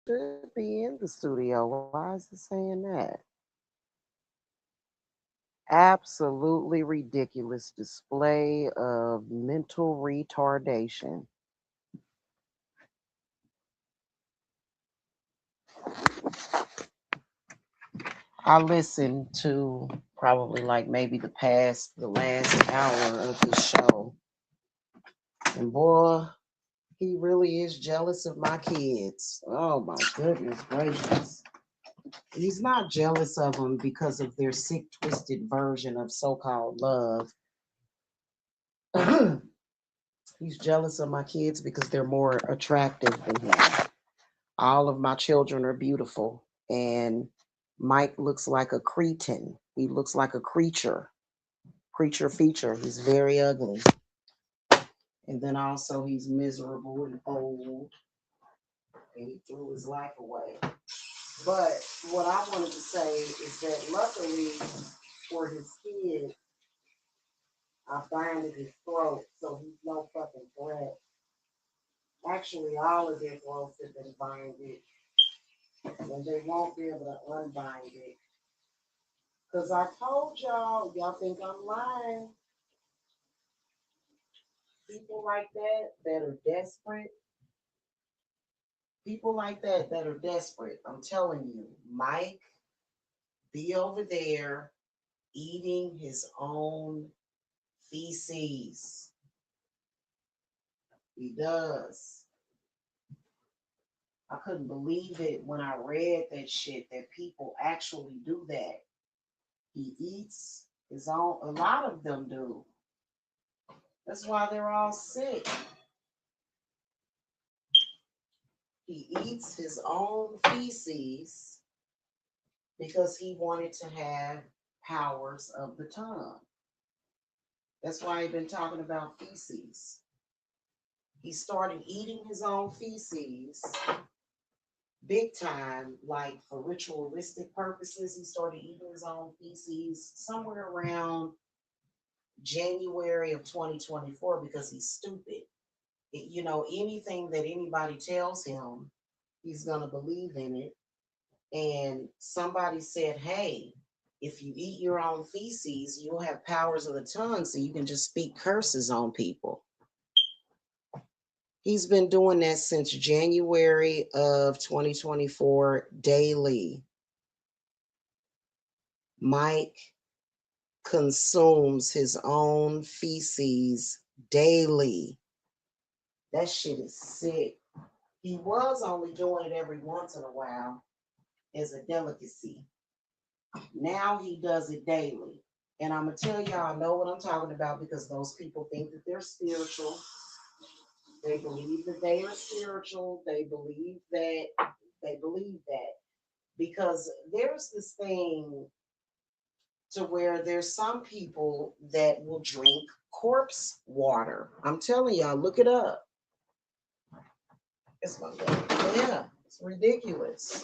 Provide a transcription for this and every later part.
should be in the studio. Why is it saying that? Absolutely ridiculous display of mental retardation. I listened to probably like maybe the last hour of the show. And boy, he really is jealous of my kids. Oh my goodness gracious. He's not jealous of them because of their sick, twisted version of so called love. He's jealous of my kids because they're more attractive than him. All of my children are beautiful, and Mike looks like a cretin. He looks like a creature feature. He's very ugly. And then also, he's miserable and old, and he threw his life away. But what I wanted to say is that luckily for his kids, I binded his throat, so he's no fucking threat. Actually, all of their throats have been binded, and they won't be able to unbind it. Because I told y'all think I'm lying. People like that are desperate. People like that are desperate. I'm telling you, Mike be over there eating his own feces. He does. I couldn't believe it when I read that shit that people actually do that. He eats his own, a lot of them do. That's why they're all sick. He eats his own feces because he wanted to have powers of the tongue. That's why he's been talking about feces. He started eating his own feces big time, like for ritualistic purposes. He started eating his own feces somewhere around January of 2024 because he's stupid. Anything that anybody tells him, he's going to believe in it. And somebody said, hey, if you eat your own feces, you'll have powers of the tongue, so you can just speak curses on people. He's been doing that since January of 2024 daily. Mike consumes his own feces daily. That shit is sick. He was only doing it every once in a while as a delicacy. Now he does it daily. And I'm going to tell y'all, I know what I'm talking about because those people think that they're spiritual. They believe that they are spiritual. They believe that because there's this thing to where there's some people that will drink corpse water. I'm telling y'all, look it up. It's my yeah, it's ridiculous.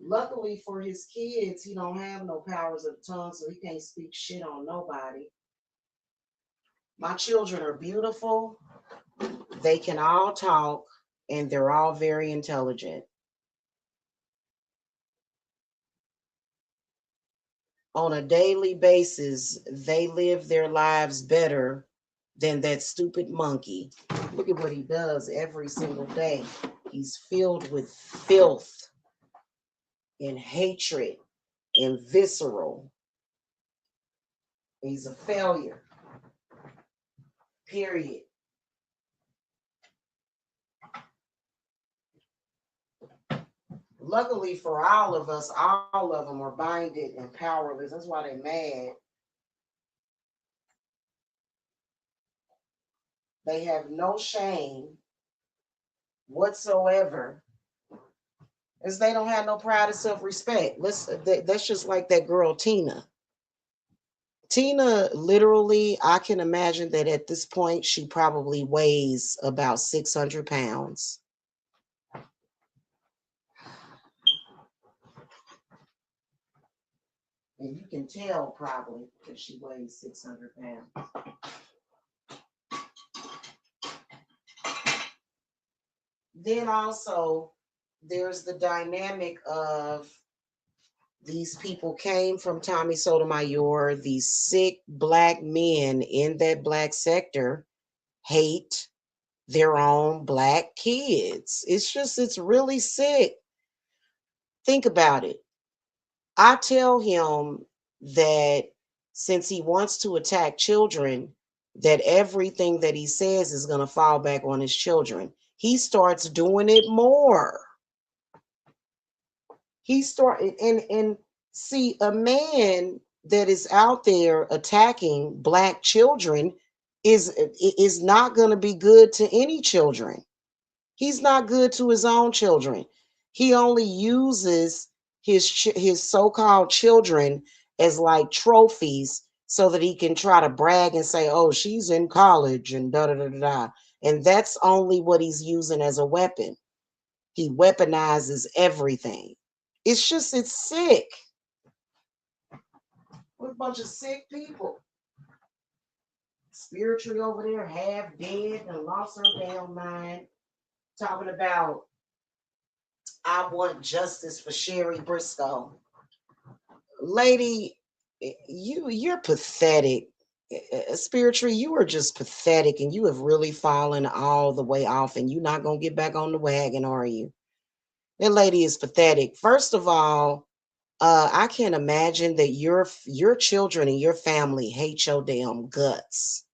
Luckily for his kids, he don't have no powers of the tongue, so he can't speak shit on nobody. My children are beautiful. They can all talk, and they're all very intelligent. On a daily basis, they live their lives better than that stupid monkey. Look at what he does every single day. He's filled with filth and hatred and visceral. He's a failure, period. Luckily for all of us, all of them are binded and powerless. That's why they're mad. They have no shame whatsoever, as they don't have no pride or self-respect. That's just like that girl Tina. Tina, literally, I can imagine that at this point she probably weighs about 600 pounds. And you can tell probably that she weighs 600 pounds. Then also, there's the dynamic of these people came from Tommy Sotomayor. These sick black men in that black sector hate their own black kids. It's really sick. Think about it. I tell him that since he wants to attack children, that everything that he says is going to fall back on his children. He starts doing it more. He started and see a man that is out there attacking black children is not going to be good to any children. He's not good to his own children. He only uses his so-called children as like trophies so that he can try to brag and say, "Oh, she's in college," and da da da da da. And that's only what he's using as a weapon. He weaponizes everything. It's sick. We're a bunch of sick people. Spiritually over there, half dead and lost her damn mind. Talking about, I want justice for Sherry Briscoe. Lady, you're pathetic. Spiritually, you are just pathetic, and you have really fallen all the way off, and you're not gonna get back on the wagon, are you? That lady is pathetic. First of all, I can't imagine that your children and your family hate your damn guts.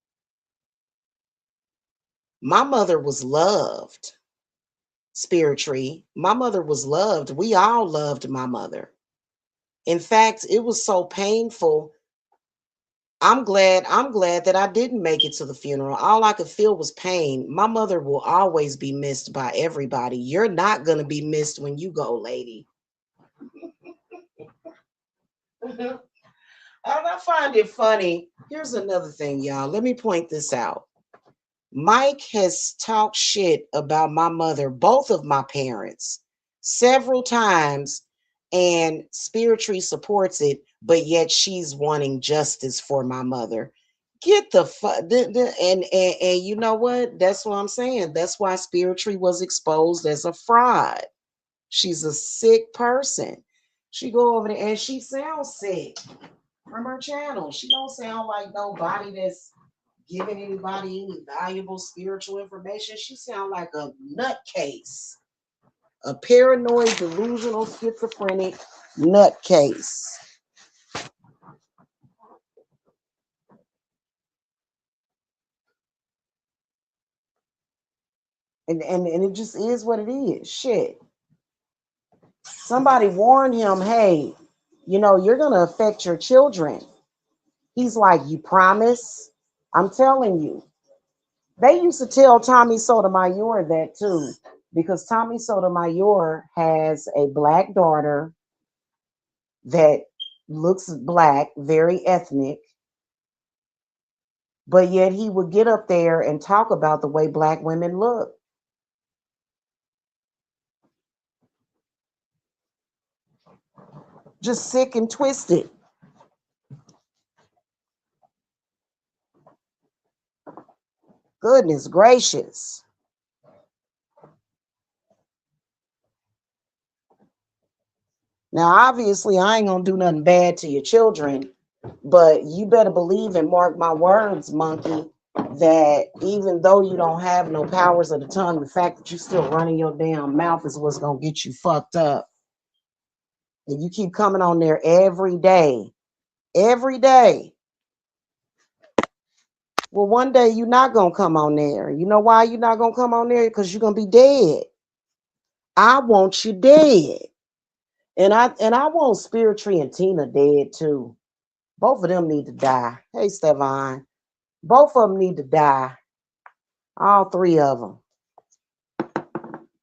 My mother was loved spiritually. My mother was loved. We all loved my mother. In fact, it was so painful. I'm glad that I didn't make it to the funeral. All I could feel was pain. My mother will always be missed by everybody. You're not going to be missed when you go, lady. And I find it funny. Here's another thing, y'all. Let me point this out. Mike has talked shit about my mother, both of my parents, several times, and spiritually supports it, but yet she's wanting justice for my mother. Get the fuck, and you know what? That's what I'm saying. That's why spiritually was exposed as a fraud. She's a sick person. She go over there and she sounds sick from her channel. She don't sound like nobody that's giving anybody any valuable spiritual information. She sounds like a nutcase, a paranoid, delusional, schizophrenic nutcase. And it just is what it is. Shit. Somebody warned him, hey, you're gonna affect your children. He's like, you promise? I'm telling you. They used to tell Tommy Sotomayor that too, because Tommy Sotomayor has a black daughter that looks black, very ethnic, but yet he would get up there and talk about the way black women look. Just sick and twisted. Goodness gracious. Now, obviously, I ain't gonna do nothing bad to your children, but you better believe and mark my words, monkey, that even though you don't have no powers of the tongue, the fact that you still running your damn mouth is what's gonna get you fucked up. And you keep coming on there every day. Every day. Well, one day you're not gonna come on there. You know why you're not gonna come on there? Because you're gonna be dead. I want you dead. And I want Spiritually and Tina dead too. Both of them need to die. Hey, Stefan. Both of them need to die. All three of them.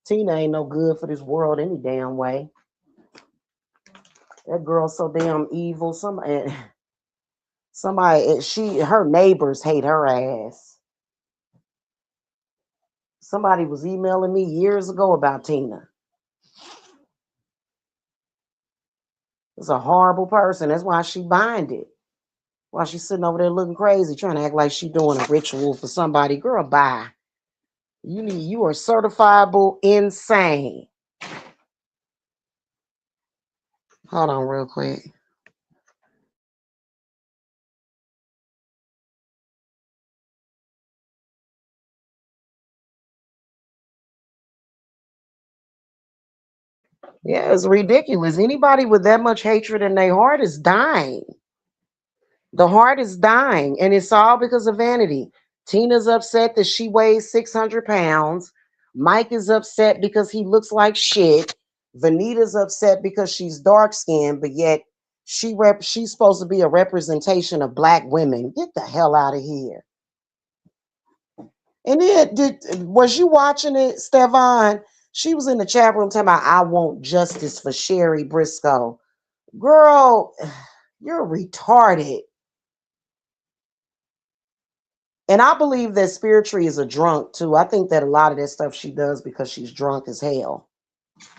Tina ain't no good for this world any damn way. That girl's so damn evil. Her neighbors hate her ass. Somebody was emailing me years ago about Tina. It's a horrible person. That's why she bind it. While she's sitting over there looking crazy, trying to act like she doing a ritual for somebody. Girl, bye. You are certifiable insane. Hold on real quick. Yeah, it's ridiculous. Anybody with that much hatred in their heart is dying. The heart is dying, and it's all because of vanity. Tina's upset that she weighs 600 pounds. Mike is upset because he looks like shit. Vanita's upset because she's dark skinned, but yet she's supposed to be a representation of black women. Get the hell out of here. And then was you watching it, Stefan? She was in the chat room talking about I want justice for Sherry Briscoe. Girl, you're retarded. And I believe that Spiritually is a drunk too. I think that a lot of that stuff she does because she's drunk as hell.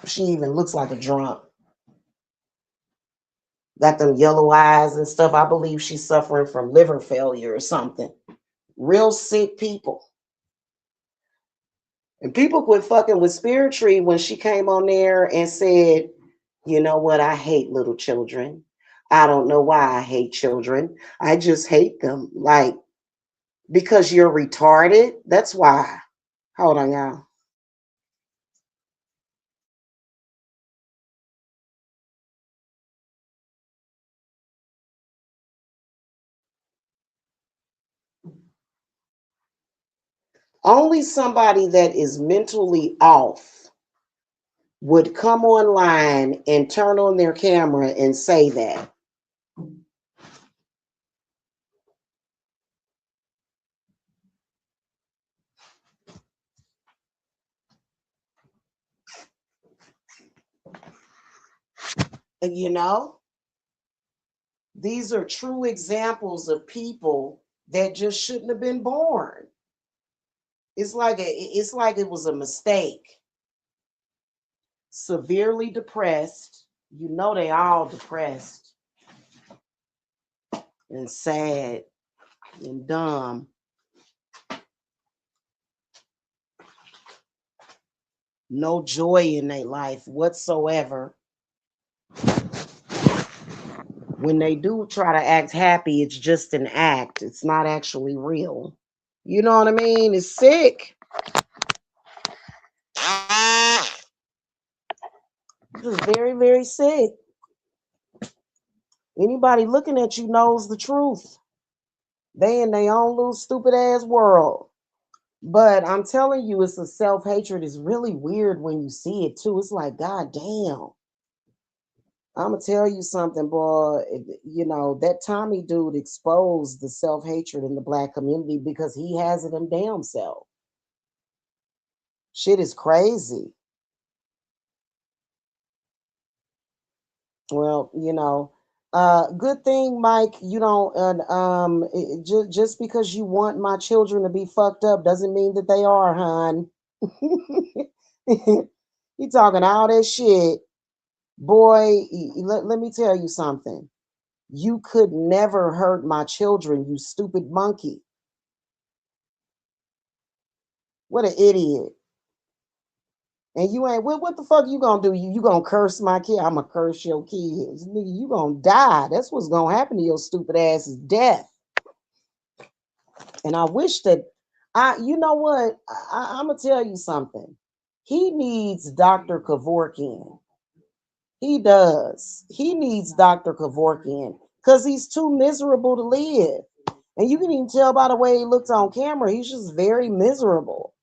She even looks like a drunk. Got them yellow eyes and stuff. I believe she's suffering from liver failure or something. Real sick people. And people quit fucking with Spiritually when she came on there and said, you know what? I hate little children. I don't know why I hate children. I just hate them. Like, because you're retarded? That's why. Hold on, y'all. Only somebody that is mentally off would come online and turn on their camera and say that. You know, these are true examples of people that just shouldn't have been born. It's like it was a mistake. Severely depressed. You know they all depressed and sad and dumb. No joy in their life whatsoever. When they do try to act happy, it's just an act. It's not actually real. You know what I mean? It's sick. It's very, very sick. Anybody looking at you knows the truth. They in their own little stupid ass world. But I'm telling you, it's a self-hatred. It's really weird when you see it too. It's like, God damn. I'm gonna tell you something, boy. You know, that Tommy dude exposed the self-hatred in the black community because he has it in damn self. Shit is crazy. Well, you know, good thing, Mike. You don't, just because you want my children to be fucked up doesn't mean that they are, hon. You talking all that shit, boy. Let me tell you something. You could never hurt my children, you stupid monkey. What an idiot. And you ain't what the fuck you gonna do? You gonna curse my kid? I'm gonna curse your kids. Nigga, you gonna die. That's what's gonna happen to your stupid ass is death. And I wish that you know what? I'm gonna tell you something. He needs Dr. Kevorkian. He does. He needs Dr. Kevorkian because he's too miserable to live. And you can even tell by the way he looks on camera, he's just very miserable.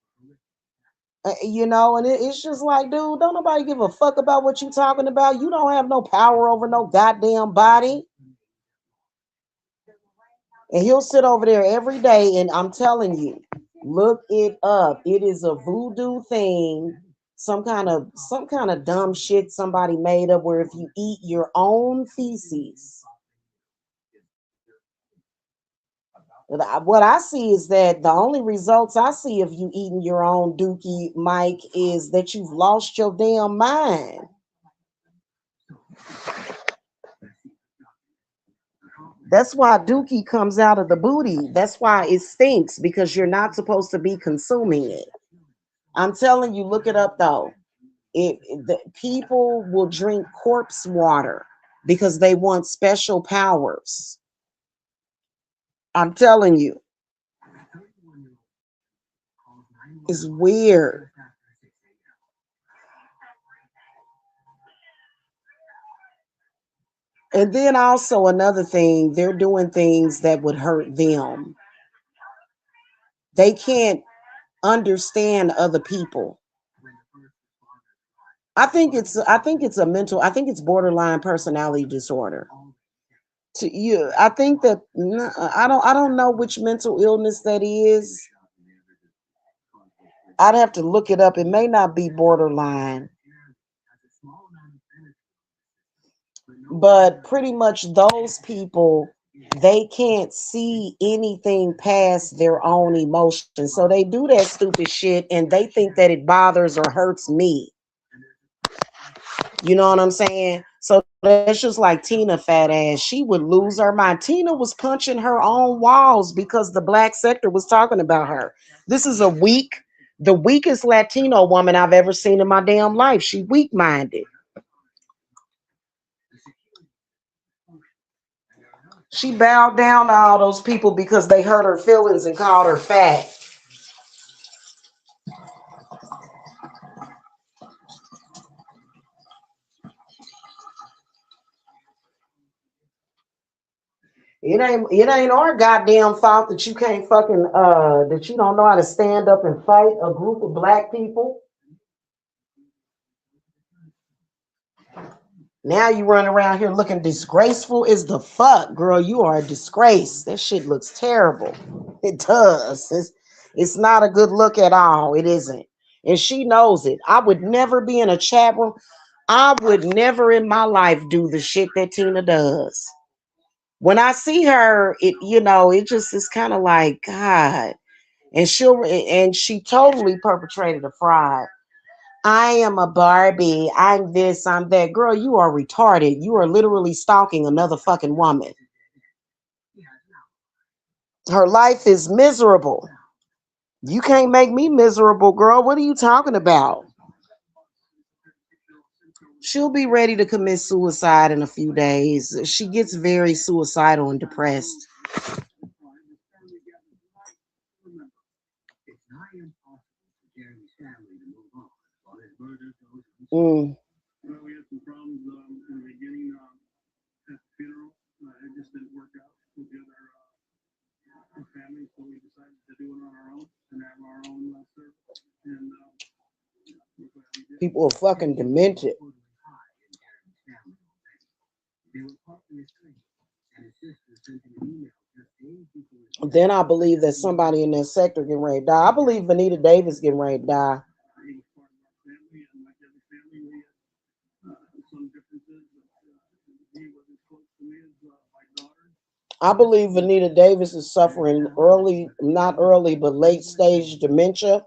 You know, and it's just like, dude, don't nobody give a fuck about what you talking about. You don't have no power over no goddamn body. And he'll sit over there every day, and I'm telling you, look it up. It is a voodoo thing, some kind of dumb shit somebody made up where if you eat your own feces. What I see is that the only results I see of you eating your own dookie, Mike, is that you've lost your damn mind. That's why dookie comes out of the booty. That's why it stinks because you're not supposed to be consuming it. I'm telling you, look it up though. The people will drink corpse water because they want special powers. I'm telling you, it's weird. And then also another thing, they're doing things that would hurt them. They can't understand other people. I think it's a mental, I think it's borderline personality disorder. To you, I think that I don't know which mental illness that is. I'd have to look it up. It may not be borderline, but pretty much those people, they can't see anything past their own emotions. So they do that stupid shit and they think that it bothers or hurts me. You know what I'm saying? So that's just like Tina fat ass. She would lose her mind. Tina was punching her own walls because the black sector was talking about her. This is the weakest Latino woman I've ever seen in my damn life. She weak minded. She bowed down to all those people because they hurt her feelings and called her fat. It ain't our goddamn fault that you can't fucking that you don't know how to stand up and fight a group of black people. Now you run around here looking disgraceful as the fuck, girl. You are a disgrace. That shit looks terrible. It does. It's not a good look at all. It isn't. And she knows it. I would never be in a chat room. I would never in my life do the shit that Tina does. When I see her, it just is kind of like God. And she totally perpetrated a fraud. I am a Barbie. I'm this, I'm that. Girl, you are retarded. You are literally stalking another fucking woman. Her life is miserable. You can't make me miserable, girl. What are you talking about? She'll be ready to commit suicide in a few days. She gets very suicidal and depressed. Mm. People are fucking demented. Then I believe that somebody in that sector getting ready to die. I believe Vanita Davis getting ready to die. I believe Vanita Davis is suffering early, not early, but late stage dementia.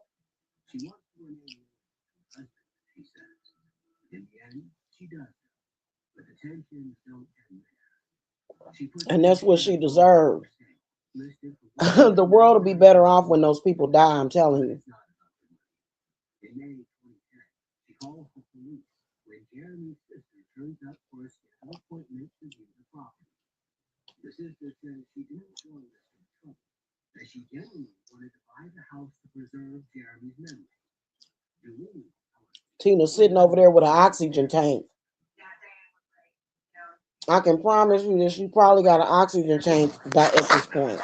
And that's what she deserves. The world will be better off when those people die, I'm telling you. Tina sitting over there with an oxygen tank. I can promise you that she probably got an oxygen tank at this point.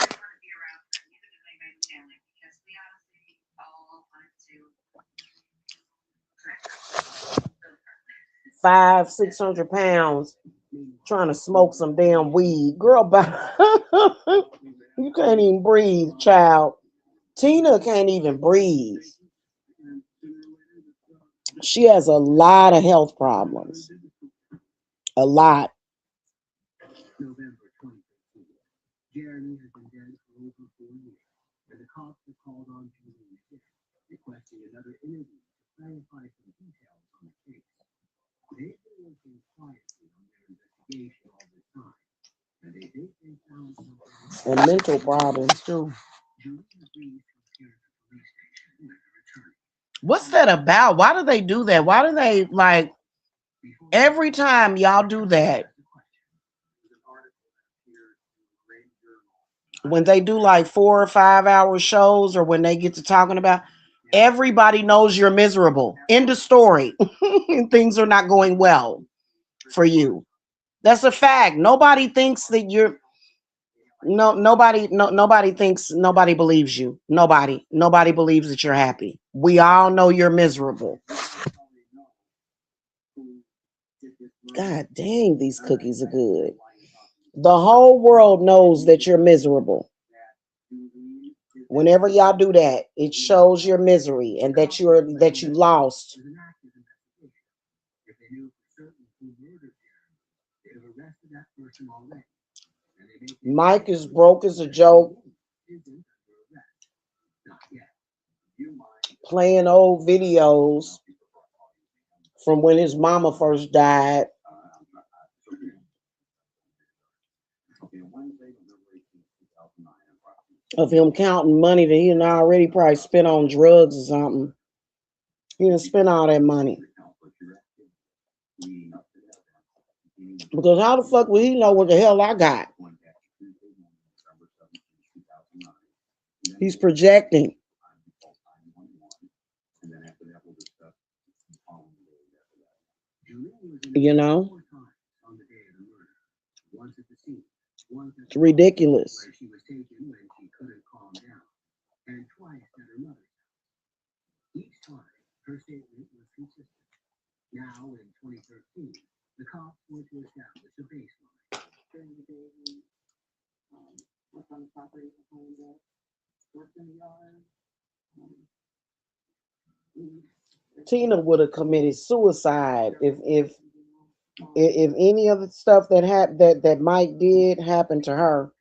500-600 pounds trying to smoke some damn weed. Girl, you can't even breathe, child. Tina can't even breathe. She has a lot of health problems. A lot. And mental problems too. What's that about? Why do they do that? Why do they like every time y'all do that? When they do like 4 or 5 hour shows, or when they get to talking about, everybody knows you're miserable. End of story. Things are not going well for you. That's a fact. Nobody thinks that you're nobody thinks, nobody believes you. Nobody believes that you're happy. We all know you're miserable. God dang, these cookies are good. The whole world knows that you're miserable. Whenever y'all do that, it shows your misery and that you lost. Mike is broke as a joke, playing old videos from when his mama first died. Of him counting money that he had already probably spent on drugs or something. He didn't spend all that money. Because how the fuck would he know what the hell I got? He's projecting. You know? It's ridiculous. Tina would have committed suicide if any of the stuff that Mike did happened to her.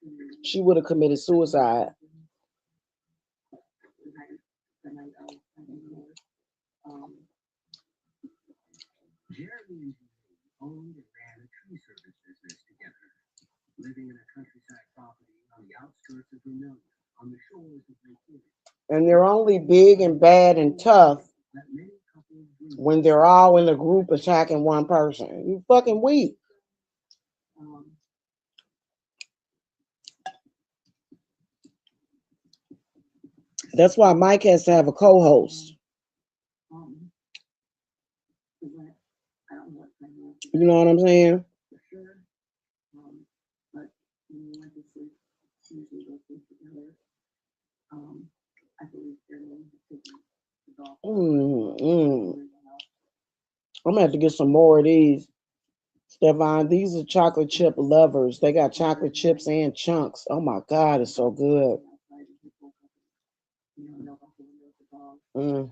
She would have committed suicide. And they're only big and bad and tough when they're all in a group attacking one person. You fucking weak. That's why Mike has to have a co-host. You know what I'm saying? Mm. I'm gonna have to get some more of these. Stefan, these are chocolate chip lovers. They got chocolate chips and chunks. Oh my God, it's so good. Mm.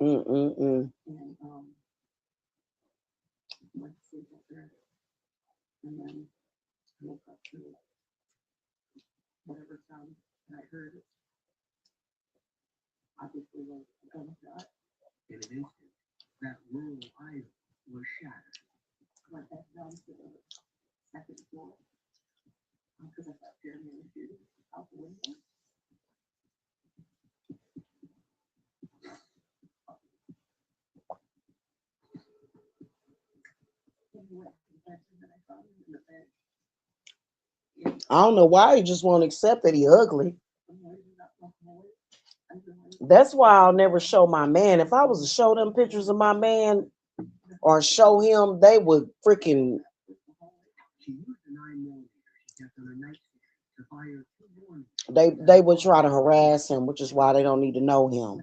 Mm. I don't know why he just won't accept that he ugly. That's why I'll never show my man. If I was to show them pictures of my man or show him, they would freaking they would try to harass him, which is why they don't need to know him.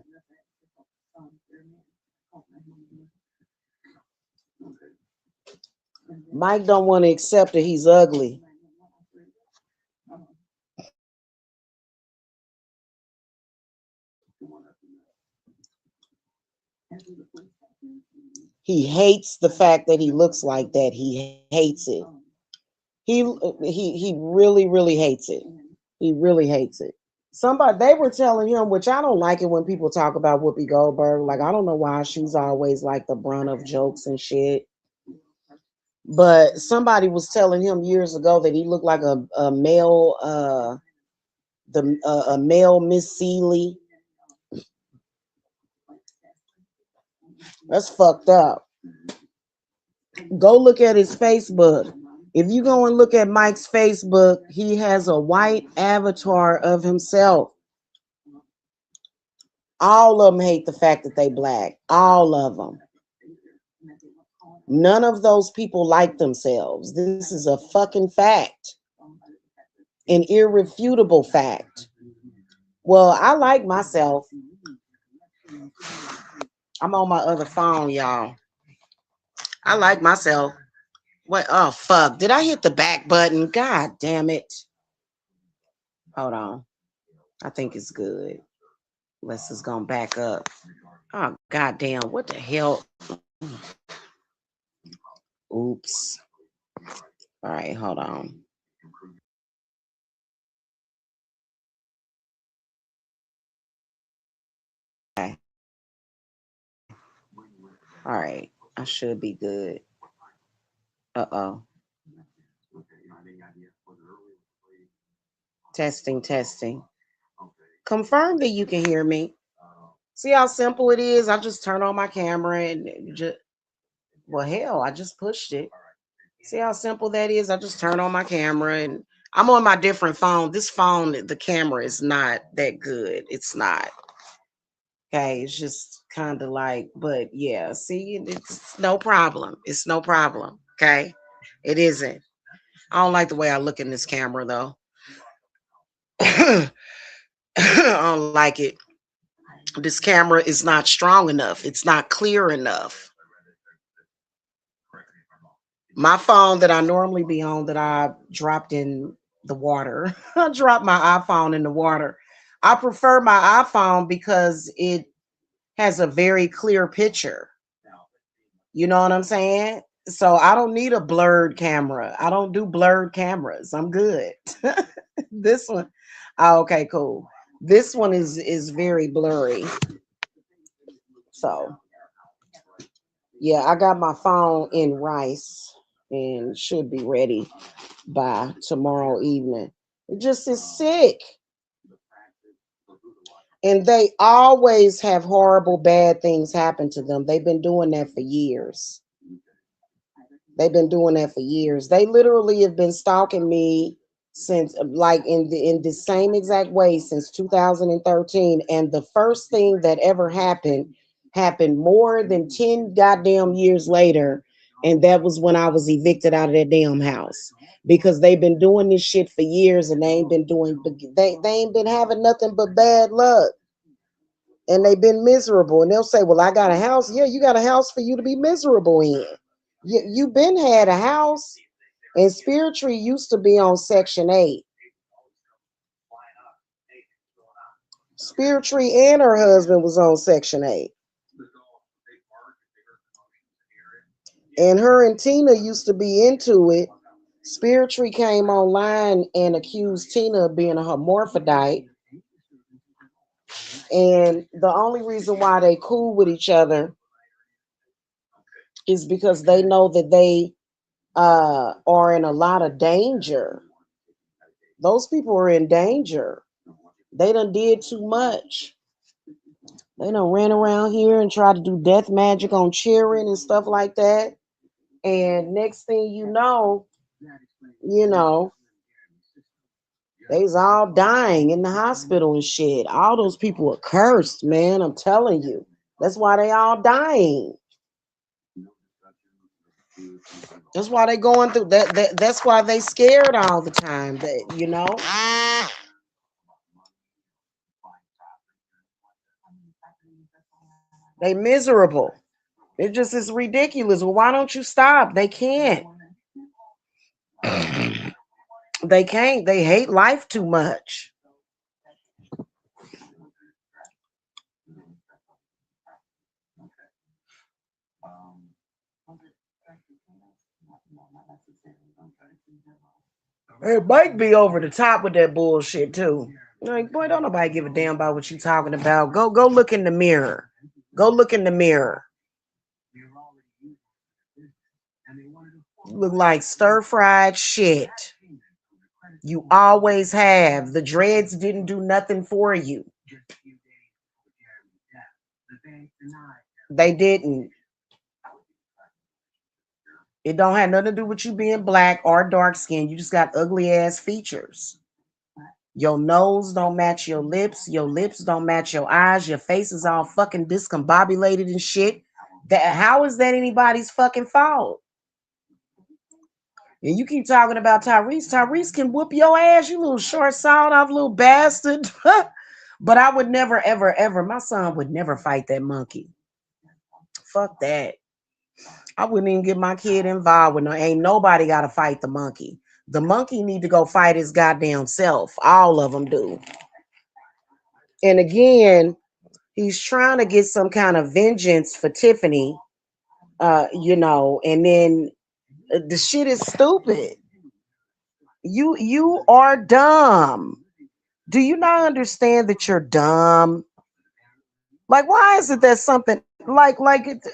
Mike don't want to accept that he's ugly. He hates the fact that he looks like that. He hates it. He really hates it. He really hates it. Somebody they were telling him, which I don't like it when people talk about Whoopi Goldberg. Like I don't know why she's always like the brunt of jokes and shit. But somebody was telling him years ago that he looked like a male The male Miss Seeley. That's fucked up. Go look at his Facebook. If you go and look at Mike's Facebook, he has a white avatar of himself. All of them hate the fact that they black. All of them. None of those people like themselves. This is a fucking fact. An irrefutable fact. Well, I like myself. I'm on my other phone, y'all. I like myself. What? Oh, fuck. Did I hit the back button? God damn it. Hold on. I think it's good. Let's just go back up. Oh, goddamn. What the hell? Oops. All right, hold on. Okay. All right. I should be good. Uh-oh. Testing, testing. Confirm that you can hear me. See how simple it is? I just turn on my camera and just, well, hell, I just pushed it. See how simple that is? I just turn on my camera and I'm on my different phone. This phone, the camera is not that good. It's not. Okay, it's just kind of like, but yeah, see, it's no problem. It's no problem. Okay, it isn't. I don't like the way I look in this camera though. I don't like it. This camera is not strong enough. It's not clear enough. My phone that I normally be on that I dropped in the water. I dropped my iPhone in the water. I prefer my iPhone because it has a very clear picture. You know what I'm saying? So I don't need a blurred camera. I don't do blurred cameras. I'm good. This one, oh, okay, cool. This one is very blurry. So yeah, I got my phone in rice and should be ready by tomorrow evening. It just is sick. And they always have horrible, bad things happen to them. They've been doing that for years. They've been doing that for years. They literally have been stalking me since like in the same exact way since 2013. And the first thing that ever happened more than 10 goddamn years later. And that was when I was evicted out of that damn house. Because they've been doing this shit for years and they ain't been having nothing but bad luck. And they've been miserable. And they'll say, well, I got a house. Yeah, you got a house for you to be miserable in. You been had a house, and Spirit Tree used to be on Section 8. Spirit Tree and her husband was on Section 8. And her and Tina used to be into it. Spirit Tree came online and accused Tina of being a hermaphrodite. And the only reason why they cool with each other is because they know that they are in a lot of danger. Those people are in danger. They done did too much. They done ran around here and tried to do death magic on cheering and stuff like that. And next thing you know, they's all dying in the hospital and shit. All those people are cursed, man. I'm telling you. That's why they all dying. That's why they going through that's why they scared all the time. That. They miserable. It just is ridiculous. Well, why don't you stop? They can't. They can't. They hate life too much. It might be over the top with that bullshit too. Like, boy, don't nobody give a damn about what you talking about. Go look in the mirror. Go look in the mirror. You look like stir fried shit. You always have. The dreads didn't do nothing for you. They didn't. It don't have nothing to do with you being black or dark skinned. You just got ugly ass features. Your nose don't match your lips. Your lips don't match your eyes. Your face is all fucking discombobulated and shit. That how is that anybody's fucking fault? And you keep talking about Tyrese. Tyrese can whoop your ass, you little short, sawed off little bastard. But I would never, ever, ever. My son would never fight that monkey. Fuck that. I wouldn't even get my kid involved with no. Ain't nobody got to fight the monkey. The monkey need to go fight his goddamn self. All of them do. And again, he's trying to get some kind of vengeance for Tiffany. And then the shit is stupid. You are dumb. Do you not understand that you're dumb? Like, why is it that something like it?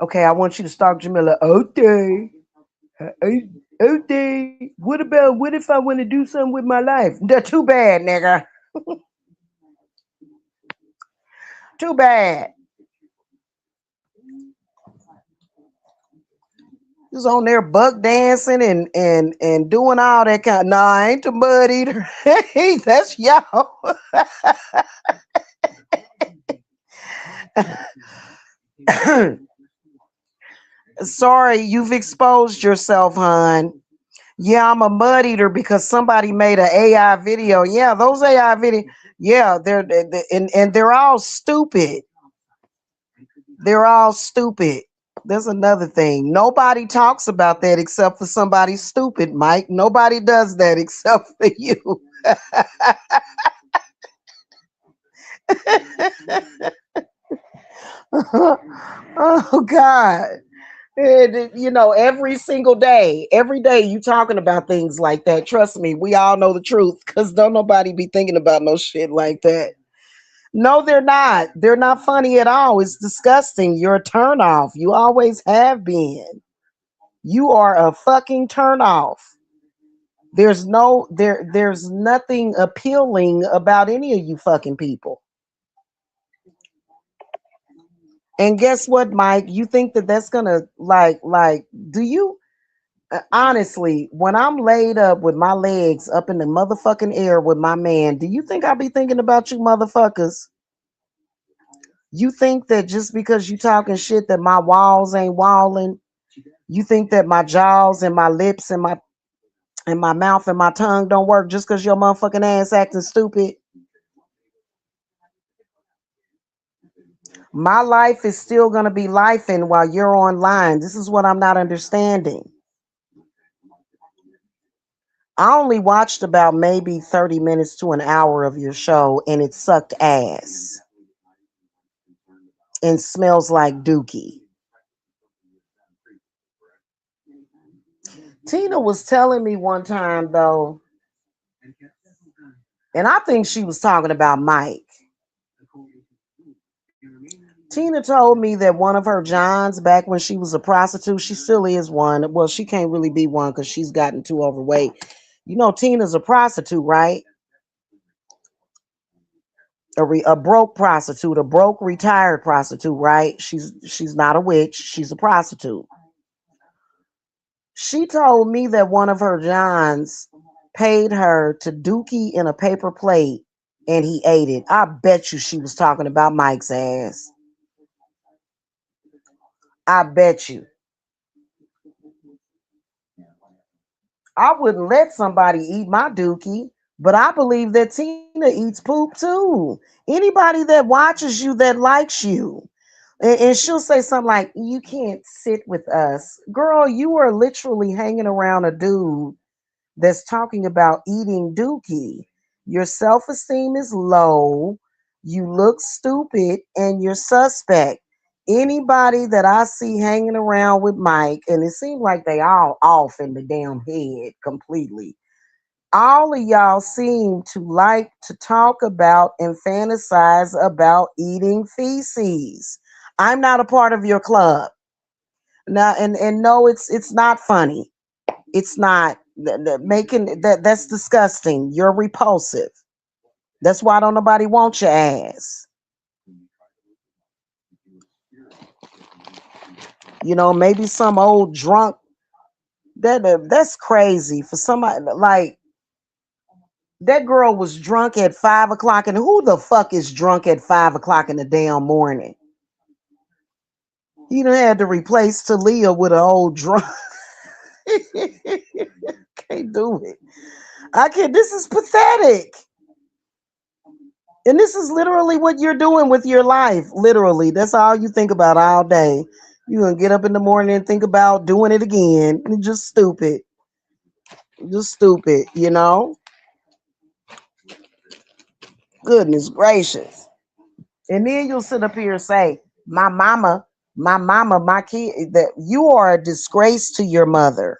Okay, I want you to start Jamila. Okay, okay. What if I want to do something with my life? Too bad, nigga. Too bad. Just on there buck dancing and doing all that kind. Nah, I ain't the mud eater. Hey, that's y'all. Sorry, you've exposed yourself, hon. Yeah, I'm a mud eater because somebody made an AI video. Yeah, those AI video. Yeah, and they're all stupid. They're all stupid. There's another thing. Nobody talks about that except for somebody stupid, Mike. Nobody does that except for you. Oh God. And, every day you talking about things like that. Trust me, we all know the truth because don't nobody be thinking about no shit like that. No, they're not. They're not funny at all. It's disgusting. You're a turnoff. You always have been. You are a fucking turnoff. There's nothing appealing about any of you fucking people. And guess what, Mike? You think that that's gonna do you honestly, when I'm laid up with my legs up in the motherfucking air with my man, do you think I'll be thinking about you motherfuckers? You think that just because you talking shit that my walls ain't walling? You think that my jaws and my lips and my mouth and my tongue don't work just because your motherfucking ass acting stupid? My life is still gonna be lifing while you're online. This is what I'm not understanding. I only watched about maybe 30 minutes to an hour of your show and it sucked ass and smells like dookie. Tina was telling me one time though, and I think she was talking about Mike. Tina told me that one of her Johns back when she was a prostitute, she still is one. Well, she can't really be one because she's gotten too overweight. You know, Tina's a prostitute, right? A broke prostitute, a broke retired prostitute, right? She's not a witch. She's a prostitute. She told me that one of her Johns paid her to dookie in a paper plate and he ate it. I bet you she was talking about Mike's ass. I bet you. I wouldn't let somebody eat my dookie, but I believe that Tina eats poop too. Anybody that watches you that likes you. And she'll say something like, "You can't sit with us." Girl, you are literally hanging around a dude that's talking about eating dookie. Your self esteem is low. You look stupid and you're suspect. Anybody that I see hanging around with Mike, and it seems like they all off in the damn head completely. All of y'all seem to like to talk about and fantasize about eating feces. I'm not a part of your club. Now and no, it's not funny. It's not making that's disgusting. You're repulsive. That's why don't nobody want your ass. You know, maybe some old drunk that's crazy for somebody like that girl was drunk at 5 o'clock, and who the fuck is drunk at 5 o'clock in the damn morning? You done had to replace Talia with an old drunk. Can't do it. I can't. This is pathetic. And this is literally what you're doing with your life. Literally. That's all you think about all day. You're going to get up in the morning and think about doing it again. It's just stupid. Just stupid, you know? Goodness gracious. And then you'll sit up here and say, my kid, that you are a disgrace to your mother.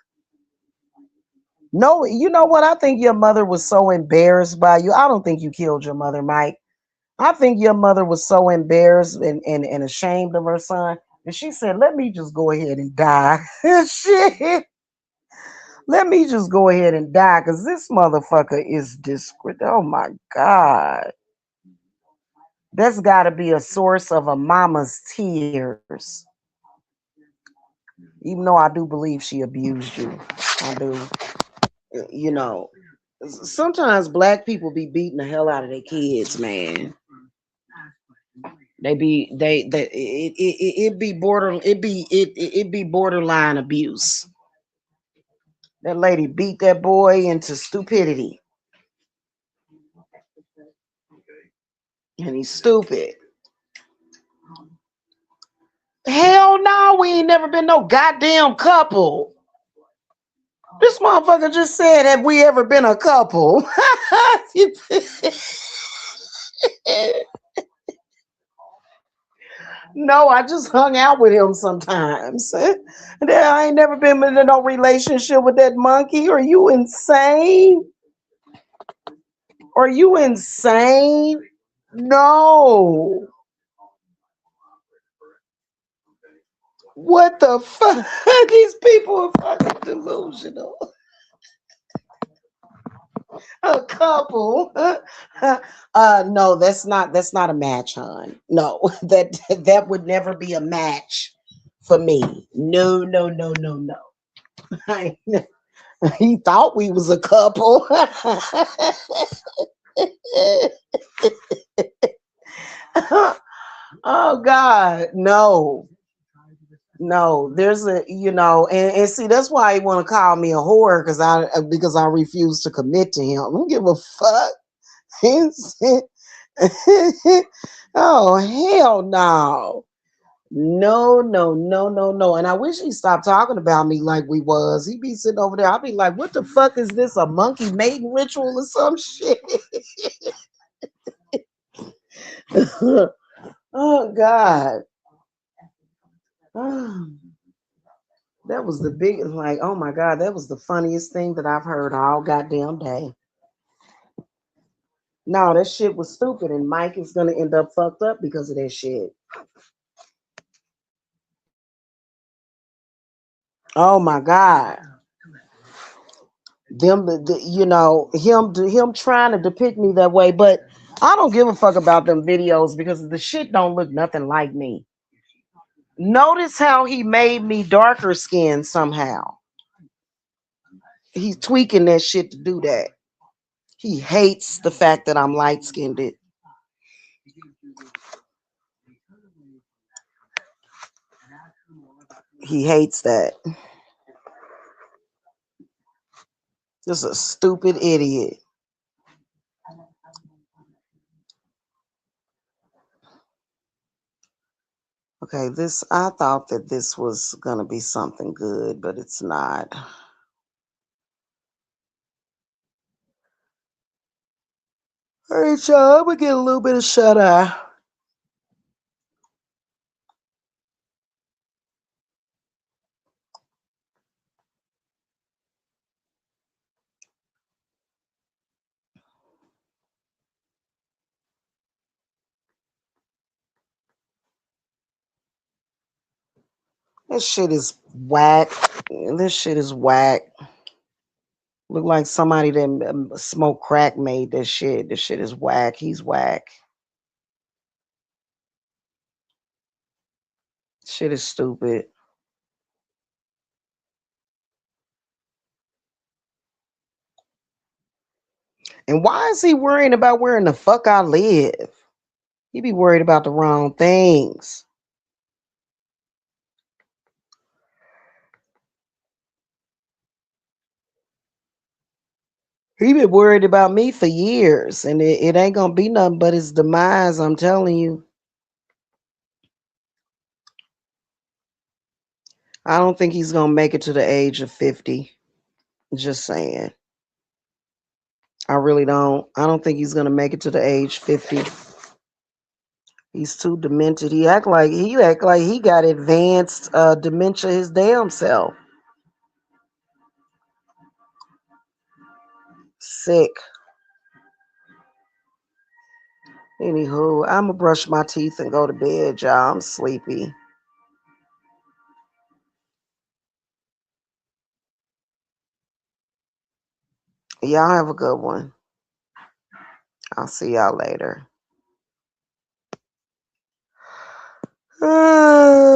No, you know what? I think your mother was so embarrassed by you. I don't think you killed your mother, Mike. I think your mother was so embarrassed and ashamed of her son. And she said, let me just go ahead and die. Shit. Let me just go ahead and die because this motherfucker is discreet. Oh my God. That's got to be a source of a mama's tears. Even though I do believe she abused you. I do. You know, sometimes black people be beating the hell out of their kids, man. They it be it be borderline abuse. That lady beat that boy into stupidity, and he's stupid. Hell no, we ain't never been no goddamn couple. This motherfucker just said, have we ever been a couple? No, I just hung out with him sometimes. I ain't never been in no relationship with that monkey. Are you insane? Are you insane? No. What the fuck? These people are fucking delusional. A couple. No, that's not a match, hon. No, that would never be a match for me. No, no, no, no, no. He thought we was a couple. Oh God, no. No, there's a and see that's why he want to call me a whore because I refuse to commit to him. I don't give a fuck. Oh hell no. No, no, no, no, no. And I wish he stopped talking about me like we was. He be sitting over there. I'll be like, what the fuck is this? A monkey mating ritual or some shit? Oh God. That was the biggest, like, oh my God, that was the funniest thing that I've heard all goddamn day. No, that shit was stupid, and Mike is gonna end up fucked up because of that shit. Oh my God. Him trying to depict me that way, but I don't give a fuck about them videos because the shit don't look nothing like me. Notice how he made me darker skinned somehow. He's tweaking that shit to do that. He hates the fact that I'm light skinned. He hates that. Just a stupid idiot. Okay, I thought that this was gonna be something good, but it's not. All right, y'all, I'm gonna get a little bit of shut eye. This shit is whack. This shit is whack. Look like somebody that smoked crack made this shit. This shit is whack. He's whack. Shit is stupid. And why is he worrying about where in the fuck I live? He be worried about the wrong things. He been worried about me for years, and it ain't gonna be nothing but his demise. I'm telling you. I don't think he's gonna make it to the age of 50. Just saying. I really don't. I don't think he's gonna make it to the age 50. He's too demented. He act like he got advanced dementia his damn self. Sick. Anywho, I'ma brush my teeth and go to bed, y'all. I'm sleepy. Y'all have a good one. I'll see y'all later.